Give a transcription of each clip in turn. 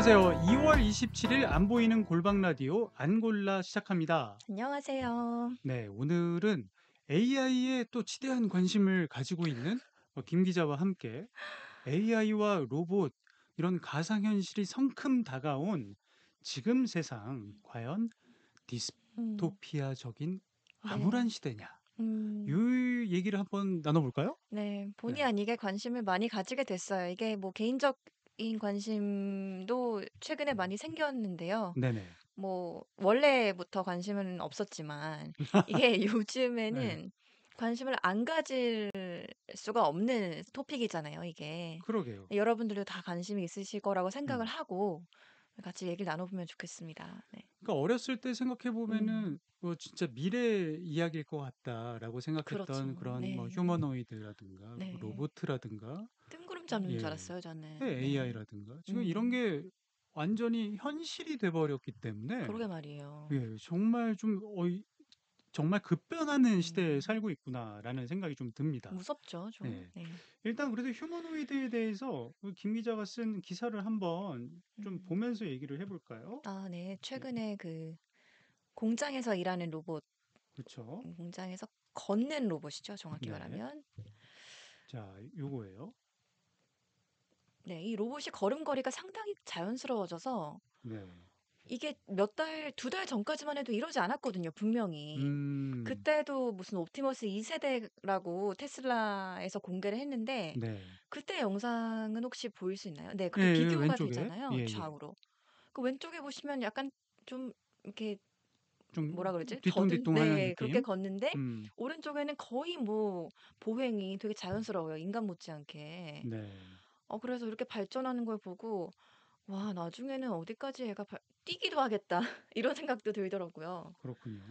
안녕하세요. 2월 27일 안 보이는 골방 라디오 안골라 시작합니다. 안녕하세요. 네, 오늘은 AI에 또 지대한 관심을 가지고 있는 김 기자와 함께 AI와 로봇 이런 가상현실이 성큼 다가온 지금 세상 과연 음. 디스토피아적인 암울한 네. 시대냐? 이 음. 얘기를 한번 나눠볼까요? 네. 본의 네, 아니게 관심을 많이 가지게 됐어요. 이게 뭐 개인적인 관심도 최근에 많이 생겼는데요. 네네. 뭐 원래부터 관심은 없었지만 이게 네, 요즘에는 관심을 안 가질 수가 없는 토픽이잖아요, 이게. 그러게요. 여러분들도 다 관심이 있으실 거라고 생각을 음. 하고 같이 얘기를 나눠보면 좋겠습니다. 네. 그러니까 어렸을 때 생각해 보면은 음. 진짜 미래 이야기일 것 같다라고 생각했던 그렇죠. 그런 뭐 네. 휴머노이드라든가 뭐 네. 로봇이라든가 뜬구름 잡는 줄 예, 알았어요, 저는. 네. AI라든가 지금 이런 음. 게 완전히 현실이 돼 버렸기 때문에 그러게 말이에요. 예, 정말 좀 정말 급변하는 시대에 음. 살고 있구나라는 생각이 좀 듭니다. 무섭죠, 좀. 네. 네. 일단 그래도 휴머노이드에 대해서 김 기자가 쓴 기사를 한번 좀 음. 보면서 얘기를 해 볼까요? 아, 네. 네. 최근에 그 공장에서 일하는 로봇, 그렇죠. 공장에서 걷는 로봇이죠, 정확히 네. 말하면. 자, 요거예요. 네, 이 로봇이 걸음걸이가 상당히 자연스러워져서 네. 이게 몇 달, 두 달 전까지만 해도 이러지 않았거든요, 분명히. 음. 그때도 무슨 옵티머스 2세대라고 테슬라에서 공개를 했는데 네. 그때 영상은 혹시 보일 수 있나요? 네, 그렇게 예예. 비교가 왼쪽에. 되잖아요, 예예. 좌우로. 그 왼쪽에 보시면 약간 좀 이렇게 좀 뭐라 그러지? 더듬 뒤뚱뒤뚱하는 네, 그렇게 느낌? 걷는데 음. 오른쪽에는 거의 뭐 보행이 되게 자연스러워요, 인간 못지않게. 네. 그래서 이렇게 발전하는 걸 보고 '와, 나중에는 어디까지 얘가 뛰기도 하겠다.' 이런 생각도 들더라고요. 그렇군요.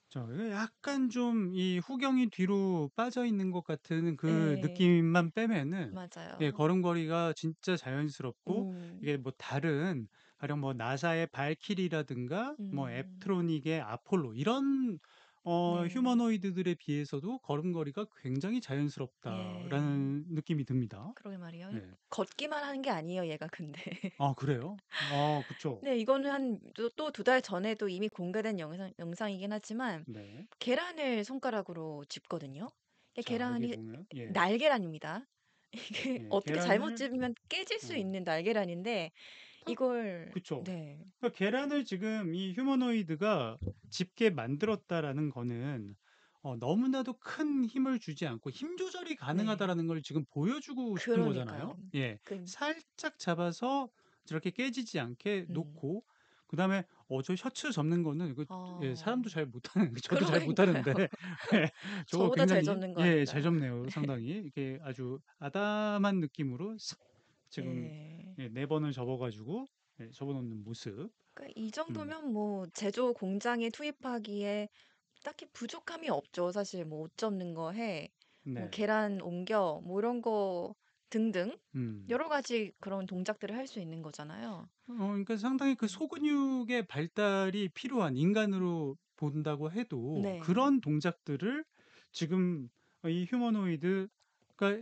자, 이게 약간 좀 이 후경이 뒤로 빠져 있는 것 같은 그 예. 느낌만 빼면은 예, 맞아요. 걸음걸이가 진짜 자연스럽고 음. 이게 뭐 다른 가령 뭐 나사의 발키리라든가 뭐 음. 앱트로닉의 아폴로 이런 네. 휴머노이드들에 비해서도 걸음걸이가 굉장히 예. 자연스럽다라는 느낌이 듭니다. 그러게 말이에요. 네. 걷기만 하는 게 아니에요, 얘가 근데. 아, 그래요? 아, 그쵸. 네, 이거는 한 또 두 달 전에도 이미 공개된 영상이긴 하지만 네. 계란을 손가락으로 짚거든요. 이게 자, 여기 계란이 보면 예. 날계란입니다. 이게 예, 어떻게 잘못 계란을 집으면 깨질 수 어 있는 날계란인데 탁 이걸 그쵸. 네. 그러니까 계란을 지금 이 휴머노이드가 집게 만들었다라는 거는 너무나도 큰 힘을 주지 않고 힘 조절이 네. 가능하다라는 걸 지금 보여주고 싶은 그러니까요. 거잖아요. 예. 그 살짝 잡아서 저렇게 깨지지 않게 음. 놓고 그다음에 저 셔츠 접는 거는 예, 어. 사람도 잘 못하는 저도 잘 그러니까요. 못하는데 예, 저거 저보다 잘 굉장히 접는 것 예, 잘 같다. 접네요 상당히. 이렇게 아주 아담한 느낌으로 싹 지금 예. 예, 4 번을 접어 가지고 예, 접어 놓는 모습. 그러니까 이 음. 정도면 뭐 제조 공장에 투입하기에 딱히 부족함이 없죠. 사실 뭐 옷 접는 거 해, 뭐 네. 계란 옮겨, 뭐 이런 거 등등 음. 여러 가지 그런 동작들을 할 수 있는 거잖아요. 그러니까 상당히 그 음. 소근육의 발달이 필요한 인간으로 본다고 해도 네. 그런 동작들을 지금 이 휴머노이드가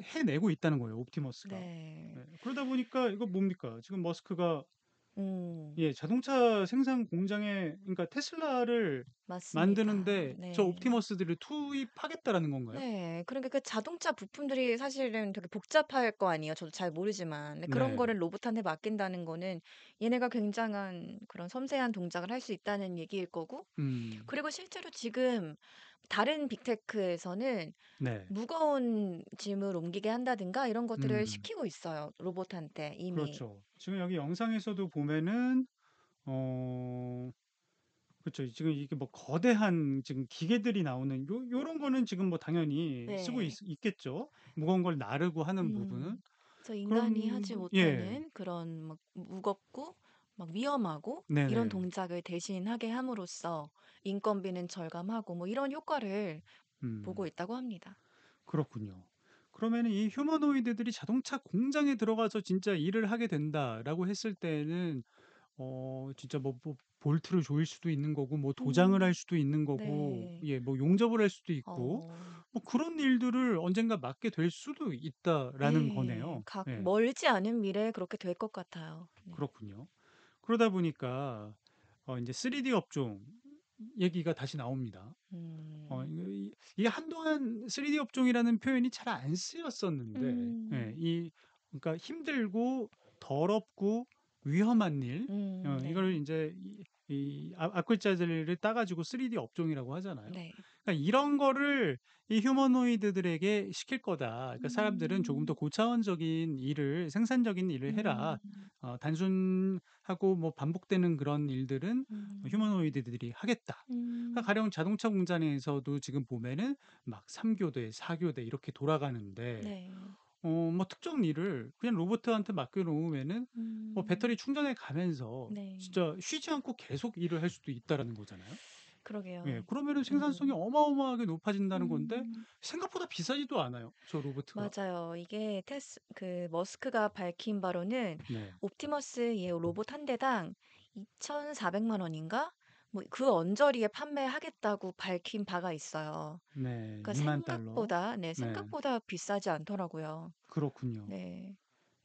해내고 있다는 거예요, 옵티머스가. 네. 예. 그러다 보니까 이거 뭡니까? 지금 머스크가 음. 예, 자동차 생산 공장에 그러니까 테슬라를 맞습니다. 만드는데 저 네. 옵티머스들을 투입하겠다라는 건가요? 네. 그러니까 그 자동차 부품들이 사실은 되게 복잡할 거 아니에요. 저도 잘 모르지만. 근데 그런 네. 거를 로봇한테 맡긴다는 거는 얘네가 굉장한 그런 섬세한 동작을 할 수 있다는 얘기일 거고, 음. 그리고 실제로 지금 다른 빅테크에서는 네. 무거운 짐을 옮기게 한다든가 이런 것들을 음. 시키고 있어요, 로봇한테 이미. 그렇죠. 지금 여기 영상에서도 보면은 어 그쵸. 지금 이게 뭐 거대한 지금 기계들이 나오는 요런 거는 지금 뭐 당연히 쓰고 네. 있겠죠. 무거운 걸 나르고 하는 부분은. 음. 그래서 인간이 그런 하지 부 예. 못하는 그런 막 무겁고 막 위험하고 이런 네네. 동작을 대신하게 함으로써 인건비는 절감하고 뭐 이런 효과를 보고 음. 있다고 합니다. 그렇군요. 그러면은 이 휴머노이드들이 자동차 공장에 들어가서 진짜 일을 하게 된다라고 했을 때는 진짜 뭐 볼트를 조일 수도 있는 거고 뭐 도장을 할 음. 수도 있는 거고 네. 예 뭐 용접을 할 수도 있고 어. 뭐 그런 일들을 언젠가 맡게 될 수도 있다라는 예. 거네요. 각 예. 멀지 않은 미래에 그렇게 될 것 같아요. 네. 그렇군요. 그러다 보니까 인제 3D 업종 얘기가 다시 나옵니다. 음. 이게 한동안 3D 업종이라는 표현이 잘 안 쓰였었는데 예 음. 그러니까 힘들고 더럽고 위험한 일 이거를 네. 인제 앞글자들을 따 가지고 3D 업종이라고 하잖아요. 네. 그러니까 이런 거를 이 휴머노이드들에게 시킬 거다. 그러니까 사람들은 조금 더 음. 고차원적인 일을 생산적인 일을 해라. 음. 단순하고 뭐 반복되는 그런 일들은 음. 휴머노이드들이 하겠다. 그러니까 음. 가령 자동차 공장에서도 지금 보면은 막 3 교대, 4 교대 이렇게 돌아가는데 네. 뭐 특정 일을 그냥 로봇한테 맡겨 놓으면은 음. 배터리 충전해 가면서 네. 진짜 쉬지 않고 계속 일을 할 수도 있다라는 거잖아요. 예. 그러게요. 그러면은 생산성이 음. 어마어마하게 높아진다는 건데 음. 생각보다 비싸지도 않아요, 저 로보트가. 맞아요. 이게 머스크가 밝힌 바로는 네. 옵티머스 얘 로봇 한 대당 2,400만 원인가? 뭐 그 언저리에 판매하겠다고 밝힌 바가 있어요. 네. 그러니까 2만 달러. 네. 생각보다 비싸지 않더라고요. 그렇군요. 네.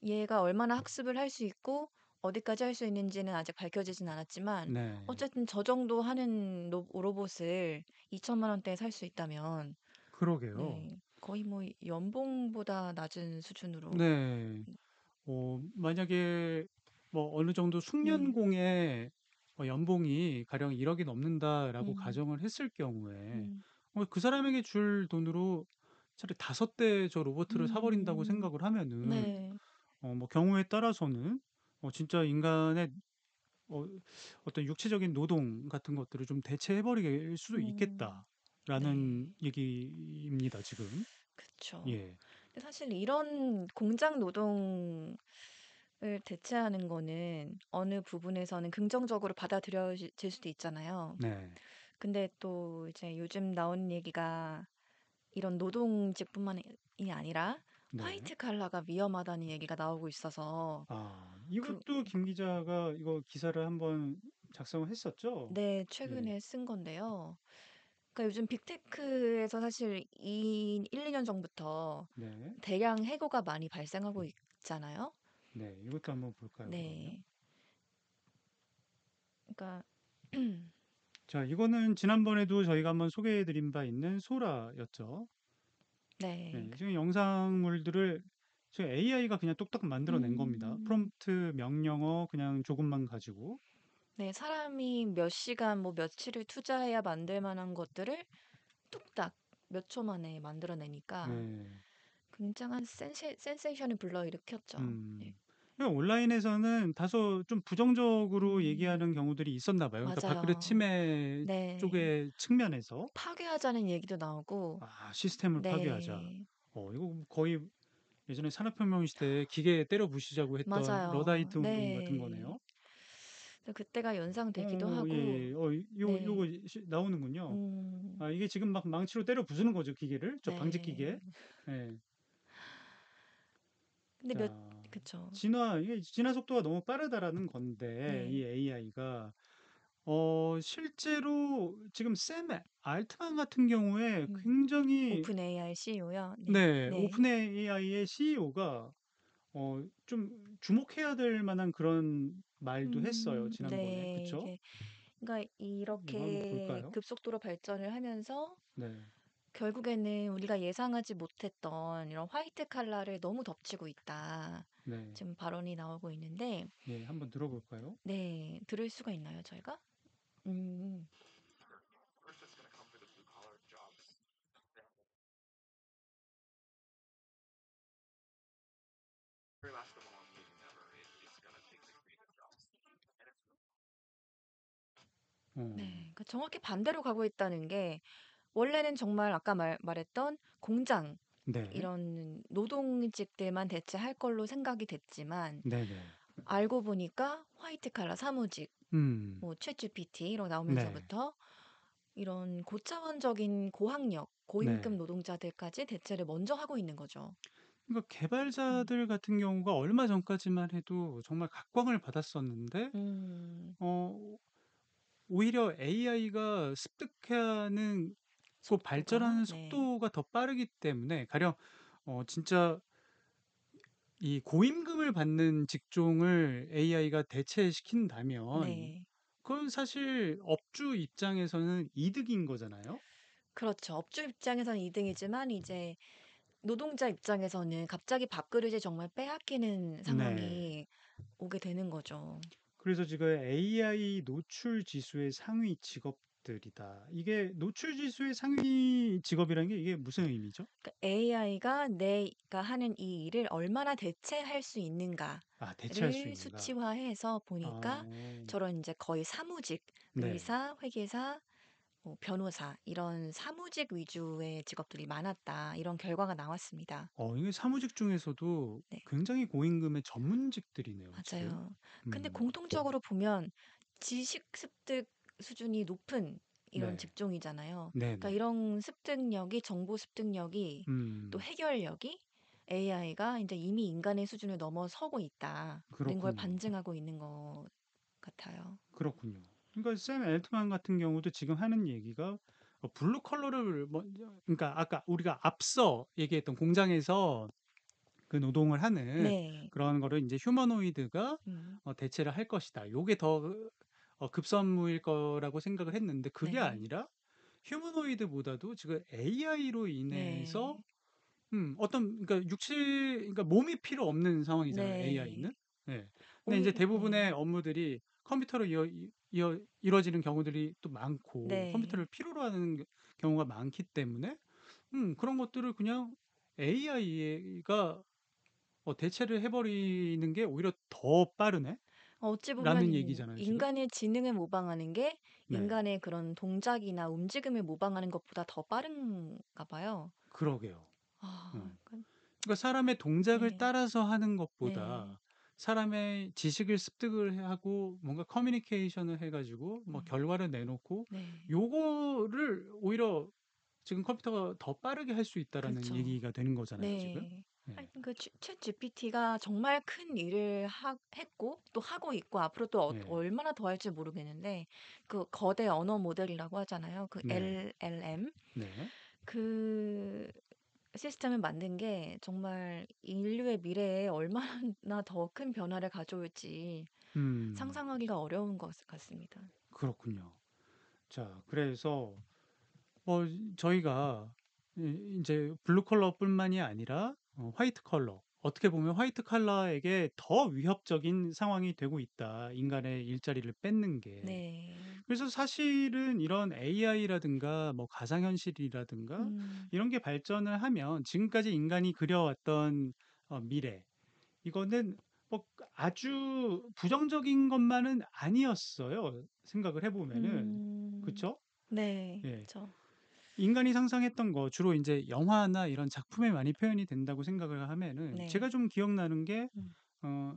얘가 얼마나 학습을 할 수 있고 어디까지 할 수 있는지는 아직 밝혀지진 않았지만 네. 어쨌든 저 정도 하는 로봇을 2천만 원대에 살 수 있다면 그러게요. 네. 거의 뭐 연봉보다 낮은 수준으로 네. 만약에 뭐 어느 정도 네. 숙련공의 연봉이 가령 1 억이 넘는다라고 음. 가정을 했을 경우에 음. 그 사람에게 줄 돈으로 차라리 5대 저 로보트를 사 버린다고 음. 생각을 하면은 네. 뭐 경우에 따라서는 진짜 인간의 어 어떤 육체적인 노동 같은 것들을 좀 대체해 버릴 수도 음. 있겠다라는 네. 얘기입니다 지금. 그쵸. 예. 근데 사실 이런 공장 노동을 대체하는 거는 어느 부분에서는 긍정적으로 받아들여질 수도 있잖아요. 네. 근데 또 이제 요즘 나오는 얘기가 이런 노동직뿐만이 아니라 네. 화이트 칼라가 위험하다는 얘기가 나오고 있어서 그 이것도 김 기자가 이거 기사를 한번 작성을 했었죠? 네, 예. 최근에 쓴 건데요. 그러니까 요즘 빅테크에서 사실 1-2년 전부터 네. 대량 해고가 많이 발생하고 있잖아요. 네. 이것도 한번 볼까요, 그러면? 네. 그러니까 자, 이거는 지난번에도 저희가 한번 소개해 드린 바 있는 소라였죠. 네. 네. 지금 영상물들을 지금 AI가 그냥 뚝딱 만들어 낸 겁니다. 음. 프롬프트 명령어 그냥 조금만 가지고. 네, 사람이 몇 시간 뭐 며칠을 투자해야 만들 만한 것들을 뚝딱 몇 초 만에 만들어내니까 네. 굉장한 센세이션을 불러일으켰죠. 네. 음. 그러니까 온라인에서는 다소 좀 부정적으로 음. 얘기하는 경우들이 있었나 봐요. 그러니까 밥그릇 맞아요. 침해 네. 쪽의 측면에서 파괴하자는 얘기도 나오고, 시스템을 파괴하자. 네. 이거 거의 예전에 산업혁명 시대에 기계 때려 부수자고 했던 맞아요. 러다이트 운동 같은 네. 거네요. 그래서 그때가 연상되기도 하고, 예예. 요거 네. 나오는군요. 음. 이게 지금 막 망치로 때려 부수는 거죠, 기계를. 저 방직 기계. 네. 예. 근데 자, 그쵸. 이게 진화 속도가 너무 빠르다라는 건데 이 네. AI가 실제로 지금 샘 알트만 같은 경우에 음. 굉장히 오픈 AI CEO요? 네. 네, 네. 오픈 AI의 CEO가 좀 주목해야 될 만한 그런 말도 했어요, 지난번에. 네. 그쵸? 그러니까 이거 한번 이렇게 볼까요? 급속도로 발전을 하면서 네. 결국에는 우리가 예상하지 못했던 이런 화이트 칼라를 너무 덮치고 있다. 네. 지금 발언이 나오고 있는데, 예, 한번 들어볼까요? 네. 들을 수가 있나요, 저희가? 음. 네. 어. 그러니까 정확히 반대로 가고 있다는 게 원래는 정말 아까 말했던 공장 네. 이런 노동직들만 대체할 걸로 생각이 됐지만 네네. 알고 보니까 화이트 칼라 사무직, 음. 뭐 챗GPT 이런 거 네. 나오면서부터 이런 고차원적인 고학력, 고임금 네. 노동자들까지 대체를 먼저 하고 있는 거죠. 그러니까 음. 개발자들 같은 경우가 얼마 전까지만 해도 정말 각광을 받았었는데 음. 어 오히려 AI가 습득하는 그 속도가 발전하는 네. 속도가 더 빠르기 때문에 가령 진짜 이 고임금을 받는 직종을 AI가 대체시킨다면 네. 그건 사실 업주 입장에서는 이득인 거잖아요. 그렇죠. 업주 입장에서는 이득이지만 이제 노동자 입장에서는 갑자기 밥그릇이 정말 빼앗기는 네. 상황이 오게 되는 거죠. 그래서 지금 AI 노출 지수의 상위 직업들이다. 이게 노출 지수의 상위 직업이라는 게 이게 무슨 의미죠? AI가 내가 하는 이 일을 얼마나 대체할 수 있는가를 아, 대체할 수 있는가? 수치화해서 보니까 아, 저런 이제 거의 사무직, 네. 의사, 회계사, 뭐 변호사 이런 사무직 위주의 직업들이 많았다. 이런 결과가 나왔습니다. 이게 사무직 중에서도 네, 굉장히 고임금의 전문직들이네요, 지금. 맞아요. 근데 음, 공통적으로 보면 지식 습득 수준이 높은 이런 네. 직종이잖아요. 그러니까 네네. 이런 습득력이, 정보 습득력이 또 음, 해결력이 AI가 이제 이미 인간의 수준을 넘어서고 있다는 걸 그렇군요. 반증하고 있는 것 같아요. 그렇군요. 그러니까 샘 엘트만 같은 경우도 지금 하는 얘기가 블루 컬러를 그러니까 아까 우리가 앞서 얘기했던 공장에서 그 노동을 하는 네. 그런 거를 이제 휴머노이드가 음, 대체를 할 것이다. 요게 더 급선무일 거라고 생각을 했는데 그게 네. 아니라 휴머노이드보다도 지금 AI로 인해서 네. 그러니까 그러니까 몸이 필요 없는 상황이잖아요, 네. AI는. 예. 근데 이제 오히려, 네. 대부분의 업무들이 컴퓨터로 이루어지는 경우들이 또 많고, 컴퓨터를 네. 필요로 하는 경우가 많기 때문에, 그런 것들을 그냥 AI가 대체를 해버리는 게 오히려 더 빠르네? 어찌 보면 라는 얘기잖아요, 지금. 인간의 지능을 모방하는 게 네. 인간의 그런 동작이나 움직임을 모방하는 것보다 더 빠른가 봐요. 그러게요. 아, 음. 그러니까 사람의 동작을 네. 따라서 하는 네. 것보다 사람의 지식을 습득을 하고 뭔가 커뮤니케이션을 해가지고 뭐 음, 결과를 내놓고 네. 요거를 오히려 지금 컴퓨터가 더 빠르게 할 수 있다라는 그렇죠. 얘기가 되는 거잖아요, 지금. 네. 네. 하여튼 그 챗 GPT가 정말 큰 일을 했고 또 하고 있고 앞으로 또 네. 얼마나 더 할지 모르겠는데 그 거대 언어 모델이라고 하잖아요. 그 네. LLM 네. 그 시스템을 만든 게 정말 인류의 미래에 얼마나 더 큰 변화를 가져올지 음, 상상하기가 어려운 것 같습니다. 그렇군요. 자, 그래서 저희가 이제 블루 컬러뿐만이 아니라 화이트 컬러 어떻게 보면 화이트 컬러에게 더 위협적인 상황이 되고 있다. 인간의 일자리를 뺏는 게. 네. 그래서 사실은 이런 AI라든가 뭐 가상현실이라든가 음, 이런 게 발전을 하면 지금까지 인간이 그려왔던 미래 이거는 뭐 아주 부정적인 것만은 아니었어요. 생각을 해보면은. 음, 그쵸? 네, 예. 그쵸. 인간이 상상했던 거 주로 이제 영화나 이런 작품에 많이 표현이 된다고 생각을 하면은 제가 네. 좀 기억나는 게 음, 어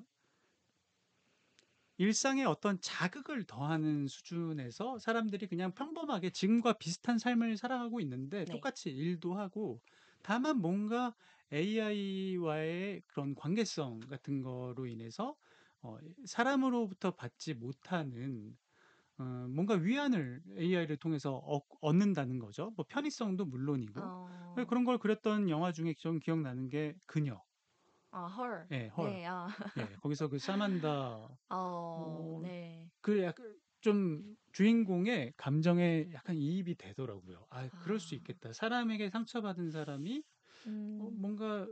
일상에 어떤 자극을 더하는 수준에서 사람들이 그냥 평범하게 지금과 비슷한 삶을 살아가고 있는데 네. 똑같이 일도 하고 다만 뭔가 AI와의 그런 관계성 같은 거로 인해서 사람으로부터 받지 못하는 뭔가 위안을 AI를 통해서 얻는다는 거죠. 뭐 편의성도 물론이고. 어, 그런 걸 그렸던 영화 중에 좀 기억나는 게 그녀. 아, 헐. 예, 헐. 네, 아, 예, 거기서 그 사만다 어, 네. 그 약간 좀 주인공의 감정에 약간 이입이 되더라고요. 아, 그럴 수 아, 있겠다. 사람에게 상처받은 사람이 음, 뭔가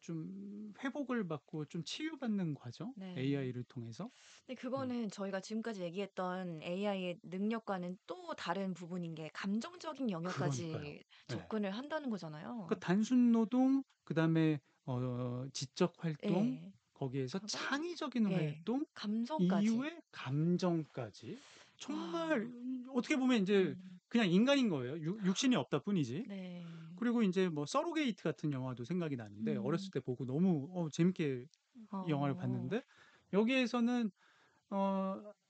좀 회복을 받고 좀 치유받는 과정? 네. AI를 통해서? 근데 네. 그거는 저희가 지금까지 얘기했던 AI의 능력과는 또 다른 부분인 게 감정적인 그러니까요. 영역까지 예. 접근을 한다는 거잖아요. 그 단순 노동, 그다음에 지적 활동, 예. 거기에서 하고, 창의적인 예. 활동, 감성까지. 이후에 감정까지. 정말 와, 어떻게 보면 이제 음, 그냥 인간인 거예요. 육신이 없다 뿐이지. 네. 그리고 이제 뭐 서로게이트 같은 영화도 생각이 나는데 음, 어렸을 때 보고 너무 재밌게 이 영화를 어, 봤는데 여기에서는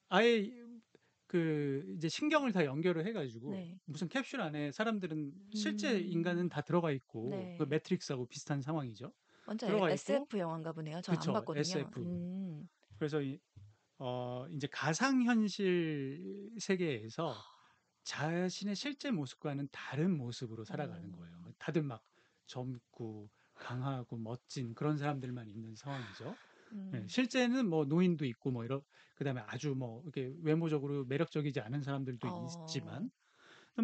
아예 그 이제 신경을 다 연결을 해가지고 네. 무슨 캡슐 안에 사람들은 실제 인간은 음, 다 들어가 있고 그 네. 매트릭스하고 비슷한 상황이죠. 완전 들어가 있고 SF 영화인가 보네요. 저 안 그쵸 봤거든요. SF. 그래서 이제 가상현실 세계에서 자신의 실제 모습과는 다른 모습으로 살아가는 어. 거예요. 다들 막 젊고 강하고 멋진 그런 사람들만 있는 상황이죠. 예, 음. 실제는 뭐 노인도 있고 뭐 그다음에 아주 뭐 이렇게 외모적으로 매력적이지 않은 사람들도 어. 있지만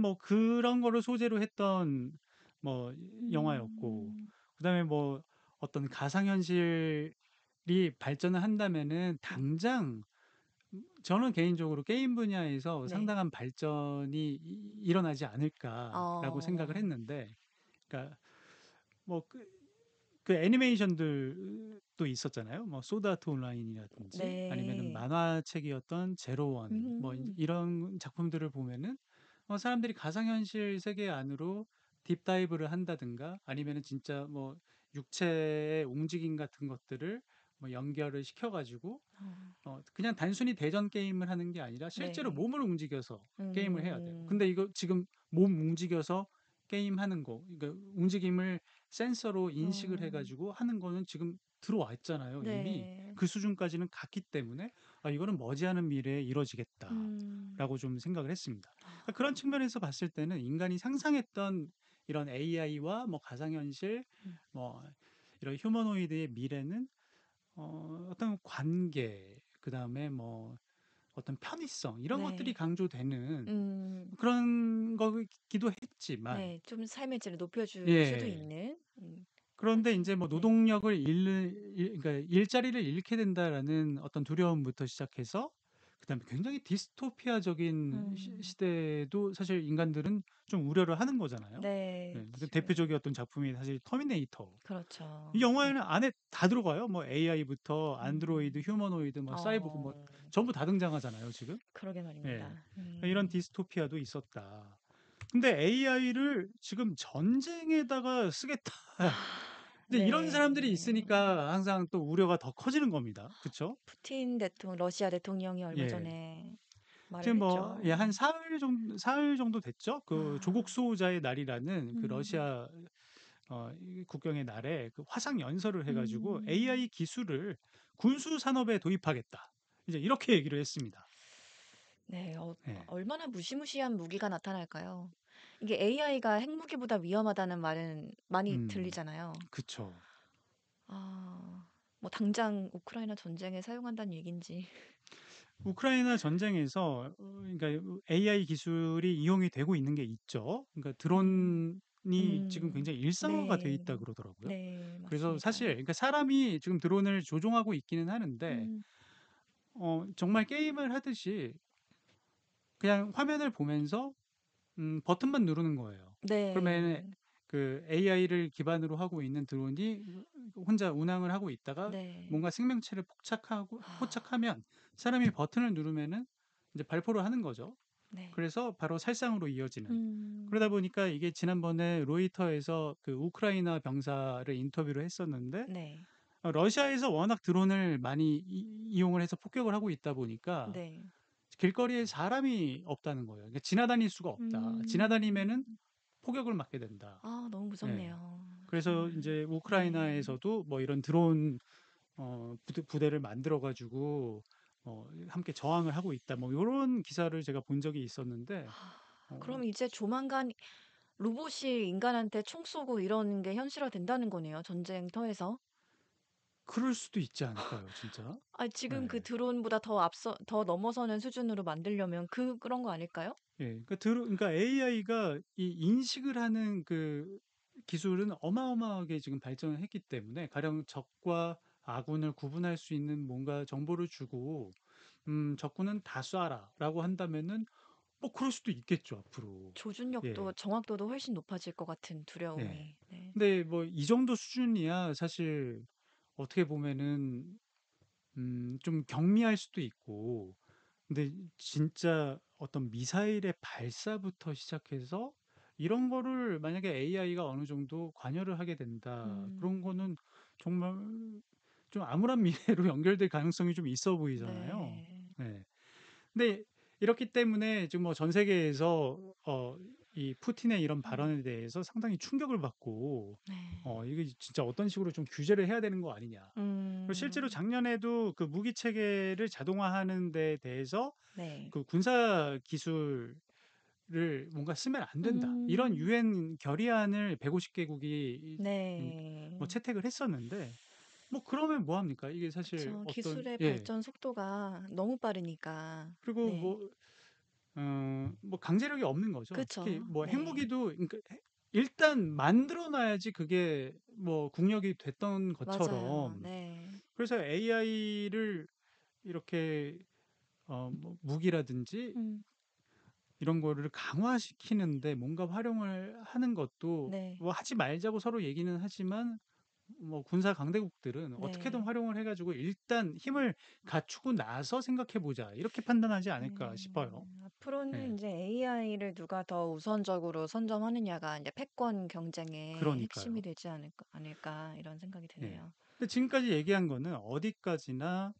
뭐 그런 거를 소재로 했던 뭐 영화였고 음. 그다음에 뭐 어떤 가상현실이 발전을 한다면은 네. 당장 저는 개인적으로 게임 분야에서 네. 상당한 발전이 일어나지 않을까라고 생각을 어. 했는데, 그러니까 뭐 그 애니메이션들도 있었잖아요. 뭐 소드 아트 온라인이라든지 아니면은 네. 만화책이었던 제로원 뭐 음. 이런 작품들을 보면은 사람들이 가상현실 세계 안으로 딥다이브를 한다든가 아니면은 진짜 뭐 육체의 움직임 같은 것들을 뭐 연결을 시켜가지고 어. 그냥 단순히 대전 게임을 하는 게 아니라 실제로 네. 몸을 움직여서 게임을 해야 돼요. 음. 근데 이거 지금 몸 움직여서 게임하는 거, 그러니까 움직임을 센서로 인식을 어. 해가지고 하는 거는 지금 들어와 있잖아요. 이미 네. 그 수준까지는 갔기 때문에 이거는 머지않은 미래에 음. 이루어지겠다라고 좀 생각을 했습니다. 그러니까 아. 그런 측면에서 봤을 때는 인간이 상상했던 이런 AI와 뭐 가상현실, 음. 뭐 이런 휴머노이드의 미래는 어떤 관계, 그다음에 뭐 어떤 편의성 이런 것들이 네. 강조되는 음. 그런 거기도 했지만 네. 좀 삶의 질을 높여줄 수도 예. 있는 그런데 하지만 인제 뭐 네. 노동력을 잃는 그러니까 '일자리를 잃게 된다.'라는 어떤 두려움부터 시작해서 그다음에 굉장히 디스토피아적인 음. 시대도 사실 인간들은 좀 우려를 하는 거잖아요. 네. 예. 그 지금 대표적이었던 작품이 사실 터미네이터. 이 그렇죠. 네. 영화에는 안에 다 들어가요. 뭐 AI부터 안드로이드, 음. 휴머노이드, 뭐 사이보그 뭐 어. 전부 다 등장하잖아요, 지금. 그러게 예. 말입니다. 이런 디스토피아도 있었다. 근데 AI를 지금 전쟁에다가 쓰겠다. 이제 이런 사람들이 네. 있으니까 항상 또 우려가 더 커지는 겁니다. 그쵸? 푸틴 러시아 대통령이 얼마 예. 전에 말을 지금 뭐 예 했죠. 한 사흘 정도 됐죠? 그 조국 아. 수호자의 날이라는 그 음. 러시아 이 국경의 날에 그 화상 연설을 해 가지고 음. AI 기술을 군수 산업에 도입하겠다. 이제 이렇게 얘기를 했습니다. 네. 예. 얼마나 무시무시한 무기가 나타날까요? 이게 AI가 핵무기보다 위험하다는 말은 많이 음. 들리잖아요. 그쵸. 아. 뭐 당장 우크라이나 전쟁에 사용한다는 얘긴지. 우크라이나 전쟁에서 그러니까 AI 기술이 이용이 되고 있는 게 있죠. 그러니까 음. 드론이 지금 굉장히 일상화가 돼 네. 있다 그러더라고요. 네. 그래서 사실 맞습니다. 그러니까 사람이 지금 드론을 조종하고 있기는 하는데 음. 정말 게임을 하듯이 그냥 화면을 보면서 버튼만 누르는 거예요. 그러면 네. 그 AI를 기반으로 하고 있는 드론이 혼자 운항을 하고 있다가 네. 뭔가 생명체를 아. 포착하면 사람이 버튼을 누르면은 이제 발포를 하는 거죠. 네. 그래서 바로 살상으로 이어지는. 그러다 음. 보니까 이게 지난번에 로이터에서 그 우크라이나 병사를 인터뷰를 했었는데 네. 러시아에서 워낙 드론을 많이 이용을 해서 폭격을 하고 있다 보니까 네. 길거리에 사람이 없다는 거예요. 그러니까 지나다닐 수가 없다. 음. 지나다니면은 폭격을 맞게 된다. 아 너무 예. 무섭네요. 그래서 정말. 인제 네. 우크라이나에서도 뭐 이런 드론 부대를 만들어 가지고 함께 저항을 하고 있다. 뭐 요런 기사를 제가 본 적이 있었는데 어 그럼 이제 조만간 로봇이 인간한테 총 쏘고 이런 게 현실화된다는 거네요, 전쟁터에서. 그럴 수도 있지 않을까요, 진짜? 아 지금 그 예. 드론보다 더 넘어서는 수준으로 만들려면 그런 거 아닐까요? 예. 그러니까 AI가 이 인식을 하는 그 기술은 어마어마하게 지금 발전을 했기 때문에 가령 적과 아군을 구분할 수 있는 뭔가 정보를 주고 "적군은 다 쏴라."라고 한다면은 뭐 그럴 수도 있겠죠, 앞으로. 조준력도 예. 정확도도 훨씬 높아질 것 같은 예. 두려움이. 네. 근데 뭐 이 정도 수준이야 사실 어떻게 보면은 좀 경미할 수도 있고 근데 진짜 어떤 미사일의 발사부터 시작해서 이런 거를 만약에 AI가 어느 정도 관여를 하게 된다. 그런 음. 거는 정말 좀 암울한 미래로 연결될 가능성이 좀 있어 보이잖아요. 네. 네. 근데 이렇기 때문에 지금 뭐 전 세계에서 이 푸틴의 이런 음. 발언에 대해서 상당히 충격을 받고 네. 이게 진짜 어떤 식으로 좀 규제를 해야 되는 거 아니냐. 그리고 실제로 음. 작년에도 그 무기 체계를 자동화하는 데 대해서 네. 그 군사 기술을 뭔가 쓰면 안 된다. 이런 음. 유엔 결의안을 150개국이 뭐 네. 채택을 했었는데 뭐 그러면 뭐 합니까? 이게 사실 그쵸. 어떤 기술의 예. 발전 속도가 너무 빠르니까. 그리고 네. 뭐 강제력이 없는 거죠. 특히 그쵸. 뭐 네. 핵무기도 그러니까 일단 만들어 놔야지 그게 뭐 국력이 됐던 맞아요. 것처럼 네. 그래서 AI를 이렇게 뭐 무기라든지 음. 이런 거를 강화시키는데 뭔가 활용을 하는 것도 네. 뭐 하지 말자고 서로 얘기는 하지만 뭐 군사 강대국들은 어떻게든 네. 활용을 해 가지고 일단 힘을 갖추고 나서 생각해 보자. 이렇게 판단하지 않을까 네. 싶어요. 앞으로는 네. 인제 AI를 누가 더 우선적으로 선점하느냐가 인제 패권 경쟁의 핵심이 그러니까요. 되지 않을까 이런 생각이 예. 드네요. 근데 지금까지 얘기한 거는 어디까지나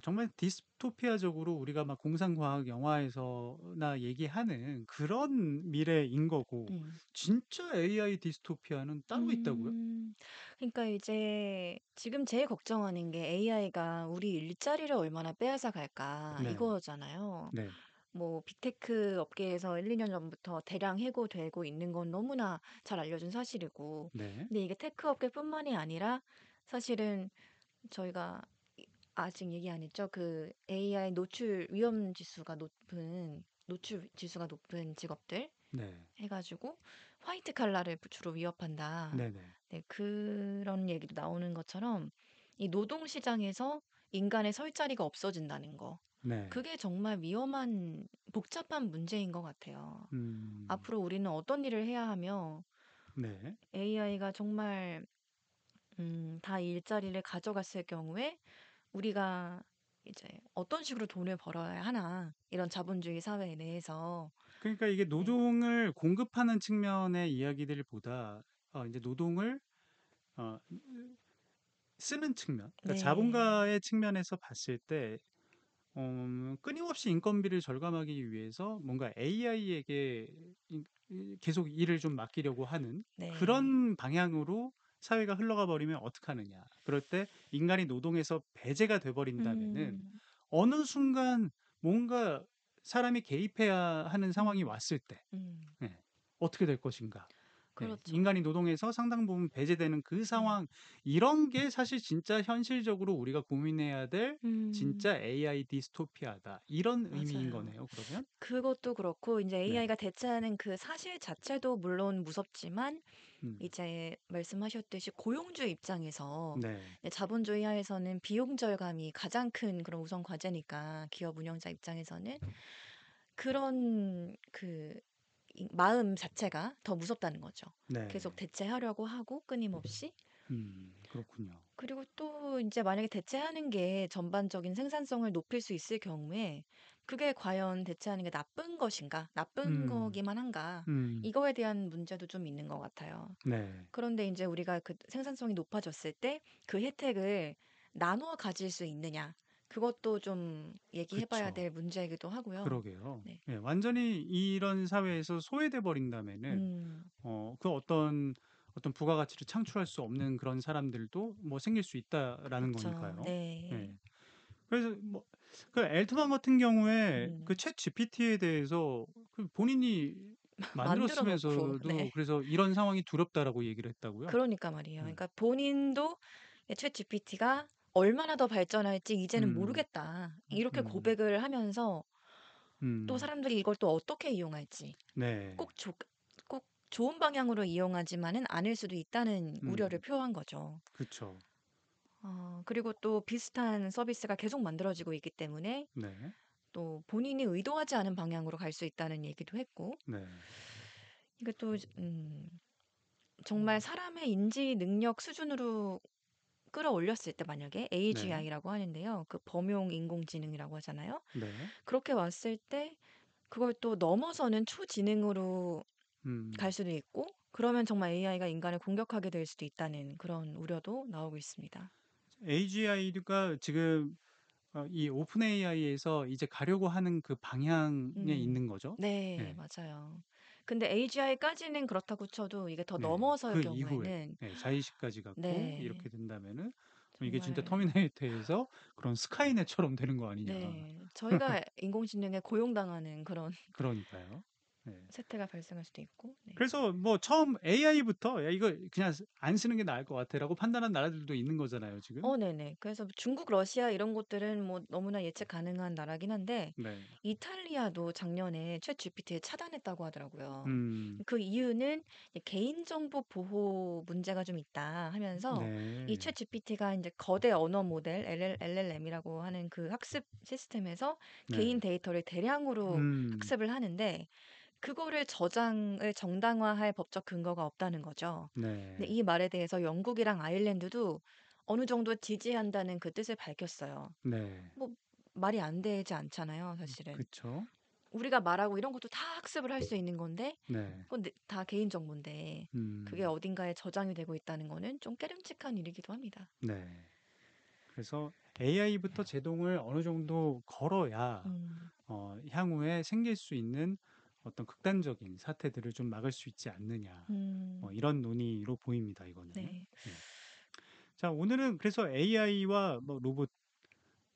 정말 디스토피아적으로 우리가 막 공상과학 영화에서나 얘기하는 그런 미래인 거고 음. 진짜 AI 디스토피아는 따로 있다고요? 음. 그러니까 이제 지금 제일 걱정하는 게 'AI가 우리 일자리를 얼마나 빼앗아 갈까.' 네. 이거잖아요. 네. 뭐 빅테크 업계에서 1-2년 전부터 대량 해고되고 있는 건 너무나 잘 알려진 사실이고, 네. 근데 이게 테크 업계뿐만이 아니라 사실은 저희가 아직 얘기 안 했죠. 그 AI 노출 지수가 높은 직업들 네. 해 가지고 화이트 칼라를 주로 위협한다. 네네. 네, 그런 얘기도 나오는 것처럼 이 노동 시장에서 인간의 설 자리가 없어진다는 거. 네. 그게 정말 위험한 복잡한 문제인 것 같아요. 음. 앞으로 우리는 어떤 일을 해야 하며 네. AI가 정말 다 일자리를 가져갔을 경우에 우리가 이제 어떤 식으로 돈을 벌어야 하나, 이런 자본주의 사회 내에서. 그러니까 이게 네. 노동을 공급하는 측면의 이야기들보다 이제 노동을 어 쓰는 측면, 그러니까 네. 자본가의 측면에서 봤을 때 끊임없이 인건비를 절감하기 위해서 뭔가 AI에게 계속 일을 좀 맡기려고 하는 네. 그런 방향으로 사회가 흘러가 버리면 어떡하느냐. 그럴 때 인간이 노동에서 배제가 돼 버린다면은 음. 어느 순간 뭔가 사람이 개입해야 하는 상황이 음. 왔을 때 음. 예. 어떻게 될 것인가. 예. 그렇죠. 인간이 노동에서 상당 부분 배제되는 그 네. 상황 이런 게 사실 진짜 현실적으로 우리가 고민해야 될 음. 진짜 AI 디스토피아다. 이런 의미인 맞아요. 거네요, 그러면? 그것도 그렇고 인제 네. AI가 대체하는 그 사실 자체도 물론 무섭지만, 음. 이제 말씀하셨듯이 고용주의 입장에서 네. 이 자본주의 하에서는 비용 절감이 가장 큰 그런 우선 과제니까, 기업 운영자 입장에서는 그런 이 마음 자체가 더 무섭다는 거죠. 계속 네. 대체하려고 하고 끊임없이. 그렇군요. 그리고 또 인제 만약에 대체하는 게 전반적인 생산성을 높일 수 있을 경우에 그게 과연 대체하는 게 나쁜 것인가? 나쁜 음. 거기만 한가? 음. 이거에 대한 문제도 좀 있는 것 같아요. 네. 그런데 인제 우리가 그 생산성이 높아졌을 때 그 혜택을 나눠 가질 수 있느냐? 그것도 좀 얘기해 봐야 그쵸. 될 문제이기도 하고요. 그러게요. 네. 예. 완전히 이런 사회에서 소외돼 버린다면은 음. 그 어떤 부가가치를 창출할 수 없는 그런 사람들도 뭐 생길 수 있다라는 그렇죠. 거니까요. 네. 예. 그래서 뭐 그 엘트만 같은 경우에 그 음. 챗GPT에 대해서 그 본인이 만들어 만들어 놓고 쓰면서도 네. 그래서 "이런 상황이 두렵다."라고 얘기를 했다고요? 그러니까 말이에요. 예. 그러니까 본인도 이 "챗GPT가 얼마나 더 발전할지 이제는 음. 모르겠다." 이렇게 음. 고백을 하면서, 또 음. 사람들이 이걸 또 어떻게 이용할지, 네. 꼭 좋은 방향으로 이용하지만은 않을 수도 있다는 우려를 음. 표한 거죠. 그쵸. 그리고 또 비슷한 서비스가 계속 만들어지고 있기 때문에 네. 또 본인이 의도하지 않은 방향으로 갈 수 있다는 얘기도 했고, 네. 이게 또 정말 사람의 인지 능력 수준으로 끌어올렸을 때, 만약에 네. AGI라고 하는데요. 그 범용 인공지능이라고 하잖아요. 네. 그렇게 왔을 때 그걸 또 넘어서는 초지능으로 갈 음. 수도 있고, 그러면 정말 AI가 인간을 공격하게 될 수도 있다는 그런 우려도 나오고 있습니다. AGI가 지금 이 오픈 AI에서 이제 가려고 하는 그 방향에 음. 있는 거죠? 네, 예. 맞아요. 근데 AGI까지는 그렇다고 쳐도 이게 더 네. 넘어설 그 이후에 경우에는 자의식까지 갖고 이렇게 네. 된다면은 이게 진짜 정말 터미네이터에서 그런 스카이넷처럼 되는 거 아니냐. 네. 저희가 인공지능에 고용당하는 그런 그러니까요. 네. 세태가 발생할 수도 있고. 네. 그래서 뭐 처음 AI부터 야 이거 그냥 안 쓰는 게 나을 것 같아라고 판단한 나라들도 있는 거잖아요, 지금. 네네. 그래서 중국, 러시아 이런 곳들은 뭐 너무나 예측 가능한 나라긴 한데 네. 이탈리아도 작년에 챗GPT를 차단했다고 하더라고요. 음. 그 이유는 이제 개인정보 보호 문제가 좀 있다 하면서 이 네. 챗GPT가 이제 거대 언어 모델 LLM이라고 하는 그 학습 시스템에서 개인 네. 데이터를 대량으로 음. 학습을 하는데 그거를 저장을 정당화할 법적 근거가 없다는 거죠. 근데 네. 이 말에 대해서 영국이랑 아일랜드도 어느 정도 지지한다는 그 뜻을 밝혔어요. 네. 뭐 말이 안 되지 않잖아요, 사실은. 그쵸. 우리가 말하고 이런 것도 다 학습을 할 수 있는 건데 네. 그건 다 개인 정보인데 그게 음. 어딘가에 저장이 되고 있다는 거는 좀 깨름칙한 일이기도 합니다. 네. 그래서 AI부터 제동을 어느 정도 걸어야 음. 향후에 생길 수 있는 어떤 극단적인 사태들을 좀 막을 수 있지 않느냐. 음. 이런 논의로 보입니다, 이거는. 네. 네. 자, 오늘은 그래서 AI와 뭐 로봇,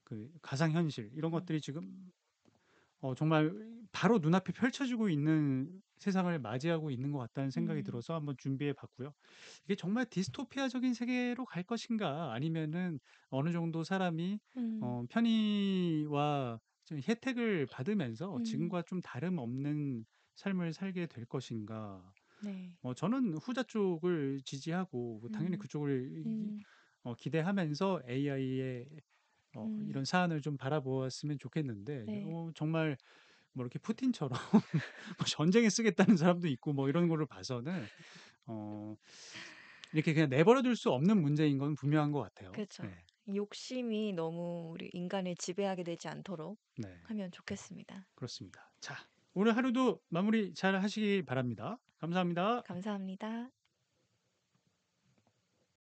그 가상현실 이런 음. 것들이 지금 정말 바로 눈앞에 펼쳐지고 있는 세상을 맞이하고 있는 것 같다는 생각이 음. 들어서 한번 준비해 봤고요. 이게 정말 디스토피아적인 세계로 갈 것인가 아니면은 어느 정도 사람이 음. 편의와 좀 혜택을 받으면서 음. 지금과 좀 다름없는 삶을 살게 될 것인가. 네. 저는 후자 쪽을 지지하고 뭐 당연히 음. 그쪽을 음. 기대하면서 AI의 음. 이런 사안을 좀 바라보았으면 좋겠는데 네. 정말 뭐 이렇게 푸틴처럼 뭐 전쟁에 쓰겠다는 사람도 있고 뭐 이런 거를 봐서는 어 이렇게 그냥 내버려 둘 수 없는 문제인 건 분명한 것 같아요. 그렇죠. 네. 욕심이 너무 우리 인간을 지배하게 되지 않도록 네. 하면 좋겠습니다. 그렇습니다. 자, 오늘 하루도 마무리 잘 하시기 바랍니다. 감사합니다. 감사합니다.